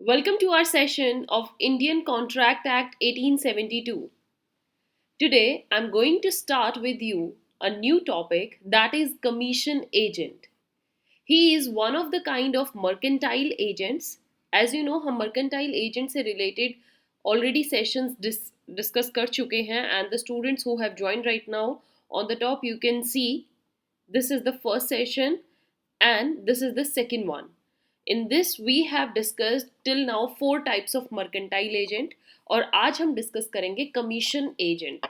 Welcome to our session of Indian Contract Act 1872. Today, I'm going to start with you a new topic that is commission agent. He is one of the kind of mercantile agents. As you know, हम mercantile agent से related already sessions discuss कर चुके हैं, and the students who have joined right now on the top you can see this is the first session and this is the second one. In this we have discussed till now four types of mercantile agent और आज हम discuss करेंगे commission agent.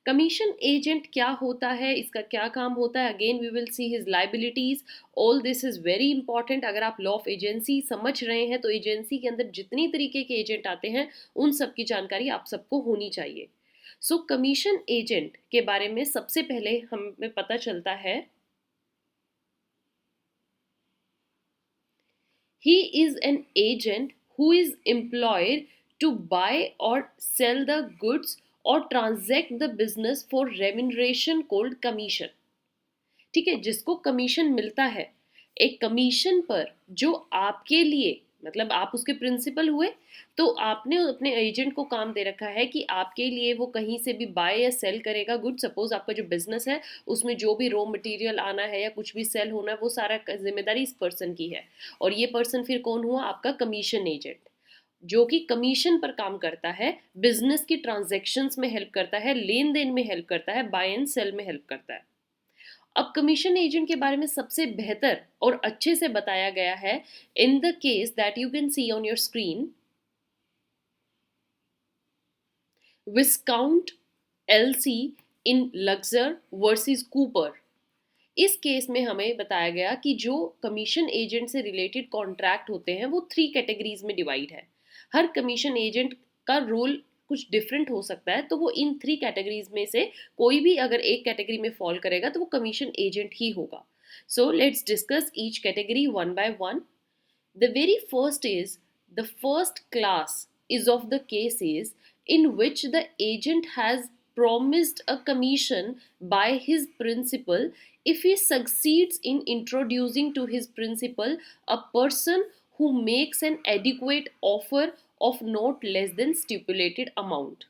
Commission agent क्या होता है, इसका क्या काम होता है, again we will see his liabilities. All this is very important. अगर आप लॉ ऑफ एजेंसी समझ रहे हैं तो एजेंसी के अंदर जितनी तरीके के एजेंट आते हैं उन सब की जानकारी आप सबको होनी चाहिए. सो कमीशन एजेंट के बारे में सबसे पहले हमें पता चलता है he is an agent who is employed to buy or sell the goods or transact the business for remuneration called commission. ठीक है, जिसको कमीशन मिलता है. एक कमीशन पर जो आपके लिए मतलब आप उसके प्रिंसिपल हुए तो आपने अपने एजेंट को काम दे रखा है कि आपके लिए वो कहीं से भी बाय या सेल करेगा गुड. सपोज आपका जो बिजनेस है उसमें जो भी रॉ मटेरियल आना है या कुछ भी सेल होना है वो सारा जिम्मेदारी इस पर्सन की है. और ये पर्सन फिर कौन हुआ? आपका कमीशन एजेंट, जो कि कमीशन पर काम करता है, बिजनेस की ट्रांजेक्शन्स में हेल्प करता है, लेन देन में हेल्प करता है, बाय एंड सेल में हेल्प करता है. अब कमीशन एजेंट के बारे में सबसे बेहतर और अच्छे से बताया गया है in the case that you can see on your screen. Viscount LC in Laksar versus Cooper. इस केस में हमें बताया गया कि जो कमीशन एजेंट से रिलेटेड कॉन्ट्रैक्ट होते हैं वो 3 कैटेगरीज में डिवाइड है. हर कमीशन एजेंट का रोल कुछ डिफरेंट हो सकता है, तो वो इन 3 कैटेगरीज में से कोई भी अगर एक कैटेगरी में फॉल करेगा तो वो कमीशन एजेंट ही होगा. So let's discuss each category one by one. The very first is the first class is of the cases in which the agent has promised a commission by his principal if he succeeds in introducing to his principal a person who makes an adequate offer of not less than stipulated amount.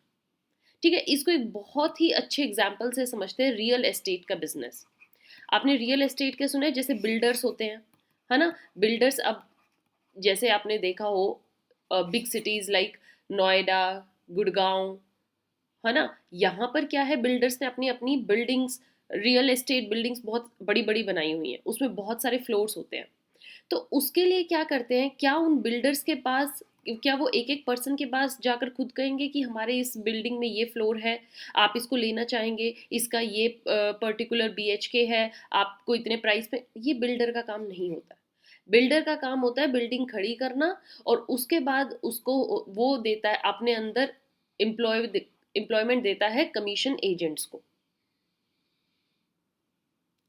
ठीक है, इसको एक बहुत ही अच्छे example से समझते हैं. Real estate का बिजनेस. आपने रियल एस्टेट के सुने, जैसे बिल्डर्स होते हैं, है ना. बिल्डर्स, अब जैसे आपने देखा हो big cities like Noida, Gurgaon, है ना, यहाँ पर क्या है, बिल्डर्स ने अपनी अपनी बिल्डिंग्स, रियल एस्टेट बिल्डिंग्स बहुत बड़ी बड़ी बनाई हुई हैं, उसमें बहुत सारे फ्लोर्स होते हैं. तो उसके लिए क्या करते हैं, क्या उन बिल्डर्स के पास, क्या वो एक एक पर्सन के पास जाकर खुद कहेंगे कि हमारे इस बिल्डिंग में ये फ्लोर है, आप इसको लेना चाहेंगे, इसका ये पर्टिकुलर BHK है, आपको इतने प्राइस पे. ये बिल्डर का काम नहीं होता. बिल्डर का काम होता है बिल्डिंग खड़ी करना और उसके बाद उसको वो देता है अपने अंदर एम्प्लॉयमेंट देता है कमीशन एजेंट्स को.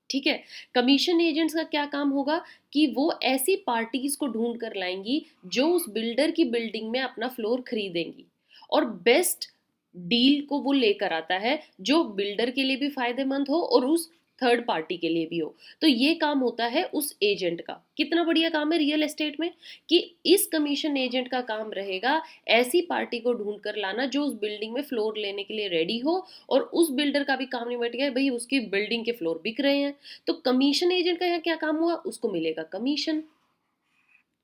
ठीक है, कमीशन एजेंट्स का क्या काम होगा कि वो ऐसी पार्टीज को ढूंढ कर लाएंगी जो उस बिल्डर की बिल्डिंग में अपना फ्लोर खरीदेंगी और बेस्ट डील को वो लेकर आता है जो बिल्डर के लिए भी फायदेमंद हो और उस थर्ड पार्टी के लिए भी हो. तो ये काम होता है उस एजेंट का. कितना बढ़िया काम है रियल एस्टेट में कि इस कमीशन एजेंट का काम रहेगा ऐसी पार्टी को ढूंढ कर लाना जो उस बिल्डिंग में फ्लोर लेने के लिए रेडी हो. और उस बिल्डर का भी काम नहीं बैठ गया भाई, उसकी बिल्डिंग के फ्लोर बिक रहे हैं, तो कमीशन एजेंट का यहाँ क्या काम हुआ, उसको मिलेगा कमीशन.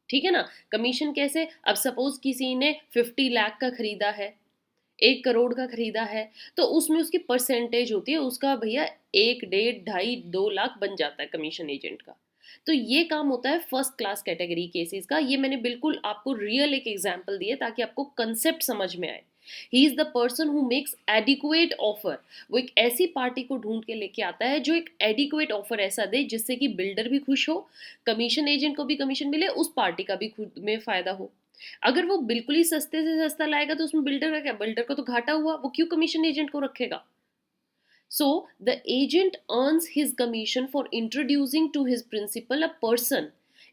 ठीक है ना. कमीशन कैसे, अब सपोज किसी ने 50 लाख का खरीदा है, 1 करोड़ का खरीदा है, तो उसमें उसकी परसेंटेज होती है, उसका भैया 1, 1.5, 2.5, 2 लाख बन जाता है कमीशन एजेंट का. तो ये काम होता है फर्स्ट क्लास कैटेगरी केसेस का. ये मैंने बिल्कुल आपको रियल एक एग्जांपल दिए ताकि आपको कंसेप्ट समझ में आए. He is the person who makes adequate offer. वो एक ऐसी पार्टी को ढूंढ के लेके आता है जो एक एडिक्वेट ऑफर ऐसा दे जिससे कि बिल्डर भी खुश हो, कमीशन एजेंट को भी कमीशन मिले, उस पार्टी का भी खुद में फायदा हो. अगर वो बिल्कुल ही सस्ते से सस्ता लाएगा तो उसमें बिल्डर का क्या, बिल्डर को तो घाटा हुआ, वो क्यों कमीशन एजेंट को रखेगा. So the agent earns his commission for introducing to his principal a person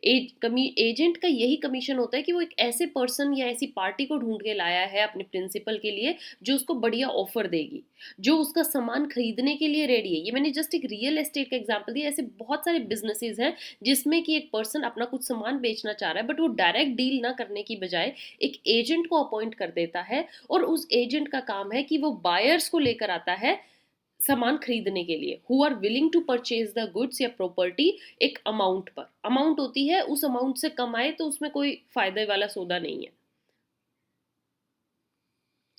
agent का यही कमीशन होता है कि वो एक ऐसे पर्सन या ऐसी पार्टी को ढूंढ के लाया है अपने प्रिंसिपल के लिए जो उसको बढ़िया ऑफर देगी, जो उसका सामान खरीदने के लिए रेडी है। ये मैंने जस्ट एक रियल एस्टेट का एग्जांपल दिया, ऐसे बहुत सारे बिजनेसेस हैं जिसमें कि एक पर्सन अपना कुछ सामान बेचना चाह रहा है, बट वो डायरेक्ट डील ना करने की बजाय एक एजेंट को अपॉइंट कर देता है, और उस एजेंट का काम है कि वो बायर्स को लेकर आता है सामान खरीदने के लिए, who are willing to purchase the goods या प्रॉपर्टी एक अमाउंट पर। अमाउंट होती है, उस अमाउंट से कम आए तो उसमें कोई फायदे वाला सौदा नहीं है।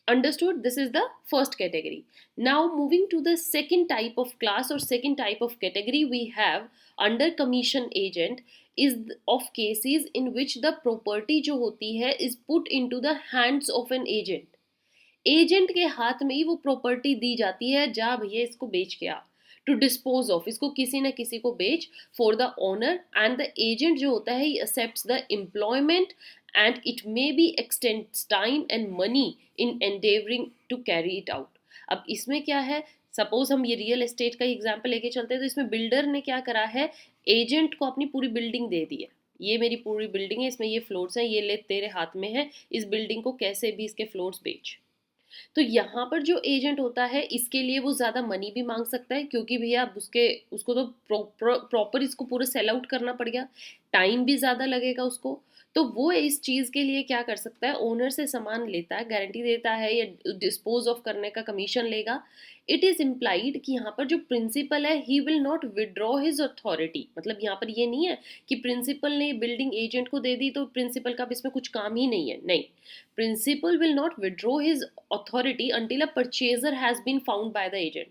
Understood? This is the first category. Now moving to the second type of class or second type of category we have under commission agent is of cases in which the property जो होती है is put into the hands of an agent. Agent के हाथ में ही वो property दी जाती है, जा भैया इसको बेच के आ, टू डिस्पोज ऑफ, इसको किसी ना किसी को बेच, for the owner, and the agent जो होता है ही accepts the employment and it may be extends time and money in endeavouring to carry it out. अब इसमें क्या है, सपोज हम ये रियल एस्टेट का एग्जाम्पल लेके चलते हैं, तो इसमें बिल्डर ने क्या करा है, एजेंट को अपनी पूरी बिल्डिंग दे दी है, ये मेरी पूरी बिल्डिंग है, इसमें ये फ्लोर्स हैं, ये ले तेरे हाथ में है, इस बिल्डिंग को कैसे भी इसके फ्लोर्स बेच। तो यहाँ पर जो एजेंट होता है इसके लिए वो ज़्यादा मनी भी मांग सकता है, क्योंकि भैया अब उसको तो प्रॉपर इसको पूरा सेल आउट करना पड़ गया, टाइम भी ज़्यादा लगेगा उसको। तो वो इस चीज़ के लिए क्या कर सकता है, ओनर से सामान लेता है, गारंटी देता है या डिस्पोज ऑफ करने का कमीशन लेगा। इट इज़ इम्प्लाइड कि यहाँ पर जो प्रिंसिपल है he will not withdraw his authority, मतलब यहाँ पर ये नहीं है कि प्रिंसिपल ने बिल्डिंग एजेंट को दे दी तो प्रिंसिपल का अब इसमें कुछ काम ही नहीं है, नहीं। Principal will not withdraw his authority until a purchaser has been found by the agent,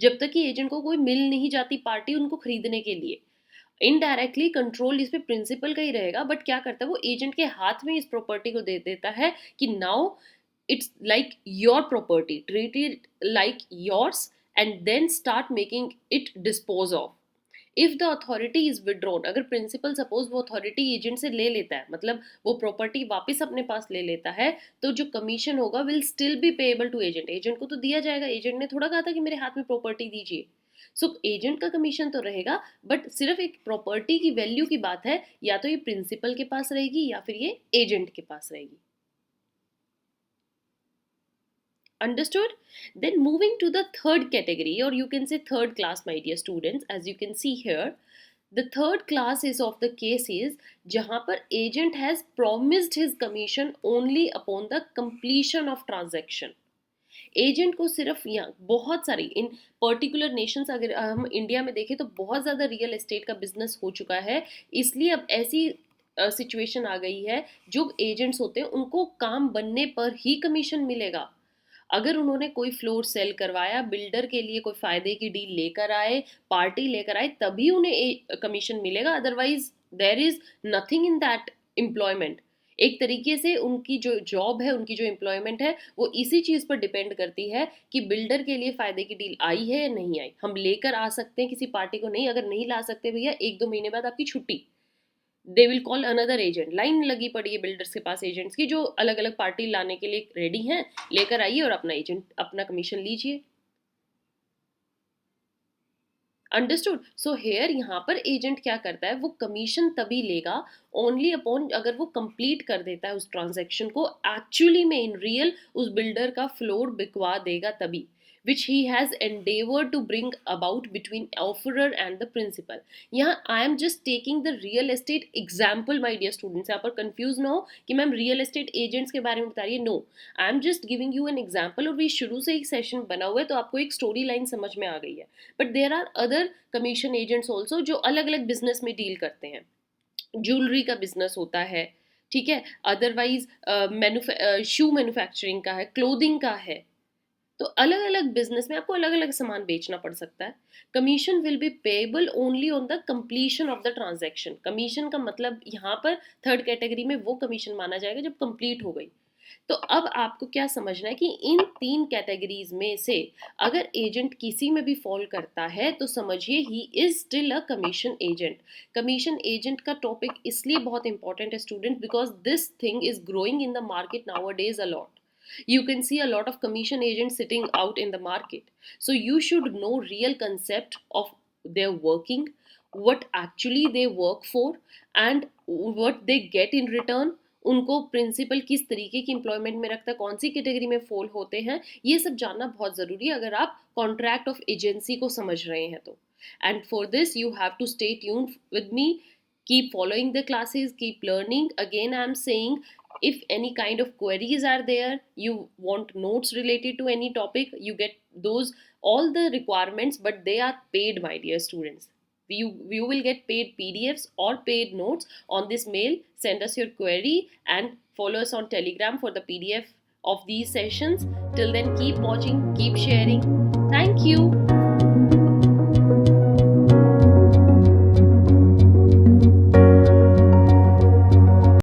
जब तक कि एजेंट को कोई मिल नहीं जाती पार्टी उनको खरीदने के लिए। इनडायरेक्टली कंट्रोल इस पे प्रिंसिपल का ही रहेगा, बट क्या करता है वो एजेंट के हाथ में इस प्रॉपर्टी को दे देता है कि now it's like your property, treat it like yours and then start making it dispose of if the authority is withdrawn। अगर प्रिंसिपल सपोज वो अथॉरिटी एजेंट से ले लेता है, मतलब वो प्रॉपर्टी वापस अपने पास ले लेता है, तो जो कमीशन होगा will still be payable to agent, agent को तो दिया जाएगा, एजेंट ने थोड़ा कहा था कि मेरे हाथ में प्रॉपर्टी दीजिए। सो एजेंट का कमीशन तो रहेगा, बट सिर्फ एक प्रॉपर्टी की वैल्यू की बात है, या तो ये प्रिंसिपल के पास रहेगी या फिर ये एजेंट के पास रहेगी। Understood? Then moving to the third category, or you can say third class, my dear students, as you can see here, the third class is of the cases जहाँ पर agent has promised his commission only upon the completion of transaction। Agent को सिर्फ यहाँ बहुत सारी इन particular Nations, अगर हम India में देखें तो बहुत ज़्यादा रियल एस्टेट का बिजनेस हो चुका है, इसलिए अब ऐसी सिचुएशन आ गई है जो एजेंट्स होते हैं उनको काम बनने पर ही कमीशन मिलेगा। अगर उन्होंने कोई फ्लोर सेल करवाया, बिल्डर के लिए कोई फायदे की डील लेकर आए, पार्टी लेकर आए, तभी उन्हें कमीशन मिलेगा, otherwise there is nothing in that employment. एक तरीके से उनकी जो जॉब है, उनकी जो एम्प्लॉयमेंट है, वो इसी चीज़ पर डिपेंड करती है कि बिल्डर के लिए फ़ायदे की डील आई है या नहीं आई। हम लेकर आ सकते हैं किसी पार्टी को, नहीं, अगर नहीं ला सकते भैया 1-2 महीने बाद आपकी छुट्टी, they will call another agent. Line लगी पड़ी है बिल्डर्स के पास एजेंट्स की, जो अलग अलग पार्टी लाने के लिए रेडी हैं, लेकर आइए और अपना एजेंट अपना कमीशन लीजिए। अंडरस्टूड? सो हेयर यहाँ पर एजेंट क्या करता है, वो कमीशन तभी लेगा ओनली अपॉन अगर वो कंप्लीट कर देता है उस ट्रांजैक्शन को, एक्चुअली में इन रियल उस बिल्डर का फ्लोर बिकवा देगा तभी, which he has endeavored to bring about between offerer and the principal। यहाँ I am just taking the real estate example, my dear students, यहाँ पर confuse ना हो कि मैम रियल एस्टेट एजेंट्स के बारे में बता रही है, no, I am just giving you an example. और भी शुरू से एक सेशन बना हुआ है तो आपको एक स्टोरी लाइन समझ में आ गई है, but there are other commission agents also जो अलग अलग बिजनेस में डील करते हैं। ज्वेलरी का बिजनेस होता है, ठीक है, अदरवाइज शू मैन्युफैक्चरिंग का है, क्लोथिंग का है, तो अलग अलग बिजनेस में आपको अलग अलग सामान बेचना पड़ सकता है। Commission will be payable only on the completion of the transaction. Commission का मतलब यहाँ पर थर्ड कैटेगरी में वो कमीशन माना जाएगा जब कंप्लीट हो गई। तो अब आपको क्या समझना है कि इन 3 कैटेगरीज में से अगर एजेंट किसी में भी फॉल करता है तो समझिए he is still a commission agent. Commission agent का टॉपिक इसलिए बहुत इंपॉर्टेंट है student, because this thing is growing in the market nowadays a lot। You can see a lot of commission agents sitting out in the market, so you should know real concept of they're working, what actually they work for, and what they get in return. उनको principal किस तरीके की employment में रखता है, कौन सी category में fall होते हैं, ये सब जानना बहुत ज़रूरी है अगर आप कॉन्ट्रैक्ट ऑफ एजेंसी को समझ रहे हैं तो. And for this you have to stay tuned with me. Keep following the classes, keep learning. Again, I'm saying, if any kind of queries are there, you want notes related to any topic, you get those, all the requirements, but they are paid, my dear students. You will get paid PDFs or paid notes on this mail. Send us your query and follow us on Telegram for the PDF of these sessions. Till then, keep watching, keep sharing. Thank you.